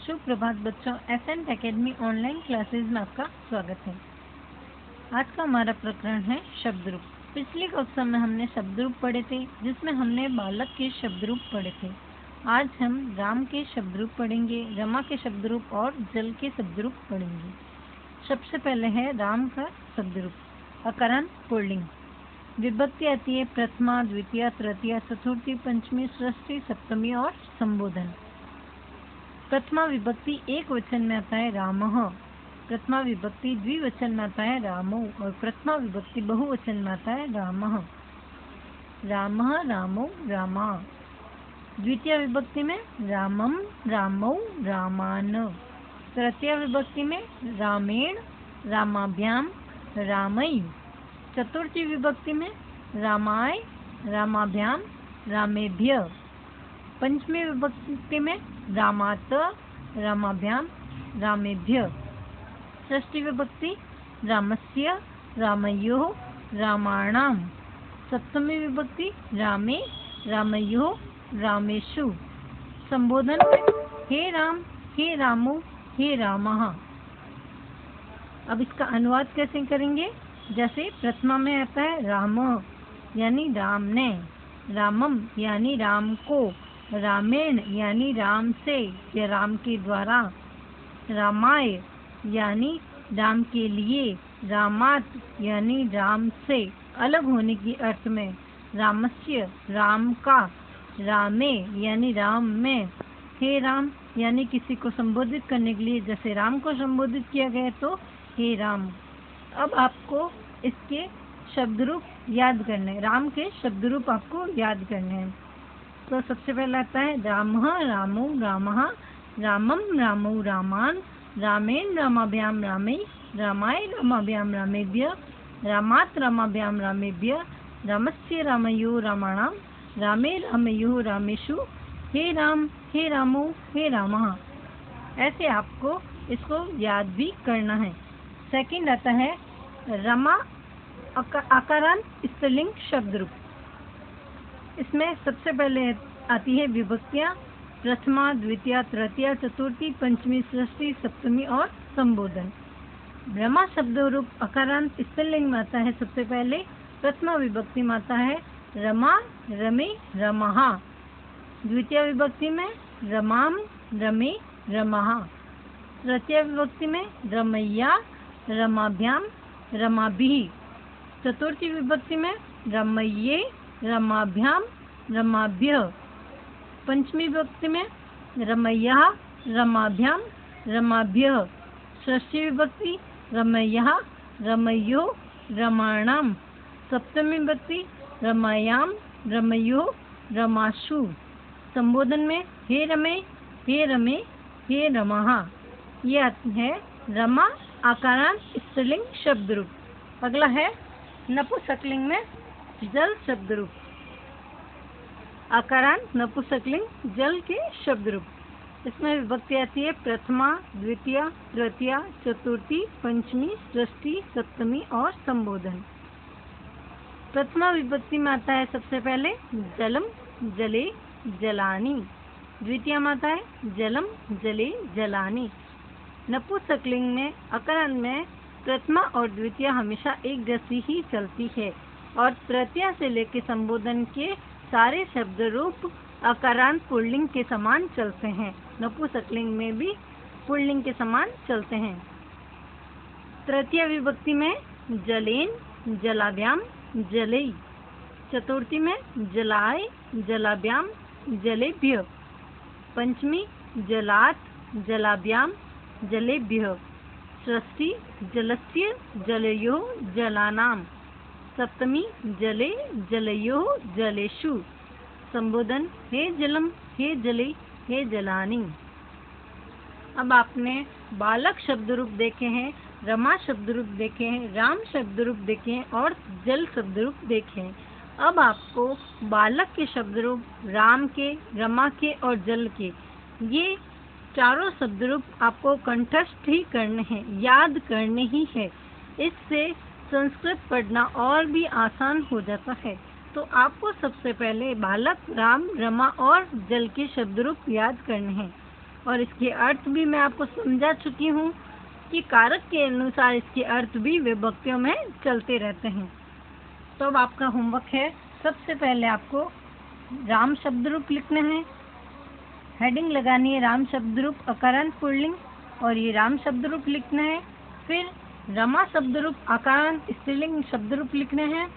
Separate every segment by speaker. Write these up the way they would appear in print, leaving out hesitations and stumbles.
Speaker 1: शुभ प्रभात बच्चों। Accent academy online classes में आपका स्वागत है। आज का हमारा प्रकरण है शब्द रूप। पिछली कक्षा में हमने शब्द रूप पढ़े थे, जिसमें हमने बालक के शब्द रूप पढ़े थे। आज हम राम के शब्द रूप पढ़ेंगे, रमा के शब्द रूप और जल के शब्द रूप पढ़ेंगे। सबसे पहले है राम का शब्द रूप। अकरण पुल्लिंग। विभक्ति आती है प्रथमा, द्वितीय, तृतीय, चतुर्थी, पंचमी, षष्ठी, सप्तमी और संबोधन। प्रथमा विभक्ति एक वचन में आता है रामः, प्रथमा विभक्ति द्विवचन में आता है रामौ और प्रथमा विभक्ति बहुवचन में आता है रामः। रामः, रामौ, रामा। द्वितीय विभक्ति में रामम, रामौ, रामान। तृतीय विभक्ति में रामेण, रामाभ्याम, रामई। चतुर्थी विभक्ति में रामाय, रामाभ्याम, रामेभ्य। पंचमी विभक्ति में रामात, रामाभ्याम, रामेभ्य। षष्ठी विभक्ति रामस्य, रामयोः, रामाणाम। सप्तमी विभक्ति रामे, रामयोः, रामेषु। संबोधन हे राम, हे रामो, हे रामः। अब इसका अनुवाद कैसे करेंगे? जैसे प्रथमा में आता है राम यानी राम ने, रामम यानी राम को, रामेण यानी राम से या राम के द्वारा, रामाय यानी राम के लिए, रामात यानी राम से अलग होने की अर्थ में, रामस्य राम का, रामे यानी राम में, हे राम यानी किसी को संबोधित करने के लिए जैसे राम को संबोधित किया गया तो हे राम। अब आपको इसके शब्द रूप याद करने, राम के शब्द रूप आपको याद करने हैं। तो सबसे पहला आता है रामः, रामौ, रामः, रामम, रामौ, रामान, रामेण, रामाभ्याम, रामै, रामाय, रामाभ्याम, रामेभ्य, रामात्, रामाभ्याम, रामेभ्य, रामस्य, रामयोः, रामाणाम, रामे, रामयोः, रामेषु। हे राम, हे रामो, हे रामः। ऐसे आपको इसको याद भी करना है। सेकंड आता है रमा आकारांत स्त्रीलिंग शब्द रूप। इसमें सबसे पहले आती है विभक्तियाँ प्रथमा, द्वितीय, तृतीय, चतुर्थी, पंचमी, षष्ठी, सप्तमी और संबोधन। रमा शब्द रूप अकारांत स्त्रीलिंग में आता है सबसे पहले प्रथमा विभक्ति में आता है रमा, रमे, रमः। द्वितीय विभक्ति में रमाम, रमे, रमः। तृतीय विभक्ति में रमैया, रमाभ्याम, रमाभिः। चतुर्थी विभक्ति में रमय्ये, रमाभ्याम, रमाभ्यः। पंचमी विभक्ति में रमय्यः, रमाभ्याम, रमाभ्यः। षष्ठी विभक्ति रमय्यः, रमयोः, रमाणाम। सप्तमी विभक्ति रमायाम, रमयोः, रमाशु। संबोधन में हे रमे, हे रमे, हे रमः। ये आती है रमा आकारांत स्त्रीलिंग शब्द रूप। अगला है नपुंसकलिंग में जल शब्द रूप। आकारांत नपुंसकलिंग जल के शब्द रूप। इसमें विभक्ति आती है प्रथमा, द्वितीय, तृतीय, चतुर्थी, पंचमी, षष्ठी, सप्तमी और संबोधन। प्रथमा विभक्ति में आता है सबसे पहले जलम, जले, जलानि। द्वितीय में आता है जलम, जले, जलानि। नपुंसकलिंग में अकारांत में प्रथमा और द्वितीय हमेशा एक जैसी ही चलती है और तृतीय से लेकर संबोधन के सारे शब्द रूप अकारांत पुल्लिंग के समान चलते हैं। नपुंसकलिंग में भी पुल्लिंग के समान चलते हैं। तृतीय विभक्ति में जलेन, जलाभ्याम, जलै। चतुर्थी में जलाय, जलाभ्याम, जलेभ्य। पंचमी जलात्, जलाभ्याम, जलेभ्यः। षष्ठी जलस्य, जलयोः, जलानाम। सप्तमी जले, जलयोः, जलेषु। संबोधन हे जलम, हे जले, हे जलानि। अब आपने बालक शब्द रूप देखे हैं, रमा शब्द रूप देखे हैं, राम शब्द रूप देखे हैं और जल शब्द रूप देखे हैं। अब आपको बालक के शब्द रूप, राम के, रमा के और जल के, ये चारों शब्द रूप आपको कंठस्थ ही करने हैं, याद करने ही है। इससे संस्कृत पढ़ना और भी आसान हो जाता है। तो आपको सबसे पहले बालक, राम, रमा और जल के शब्द रूप याद करने हैं और इसके अर्थ भी मैं आपको समझा चुकी हूँ कि कारक के अनुसार इसके अर्थ भी विभक्तियों में चलते रहते हैं। तो अब आपका होमवर्क है, सबसे पहले आपको राम शब्द रूप लिखना है। हेडिंग लगानी है राम शब्द रूप अकारांत पुल्लिंग और ये राम शब्द रूप लिखना है। फिर रमा शब्द रूप अकारांत स्त्रीलिंग शब्द रूप लिखने हैं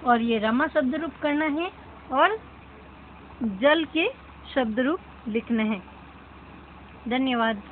Speaker 1: और ये रमा शब्द रूप करना है और जल के शब्द रूप लिखने हैं। धन्यवाद।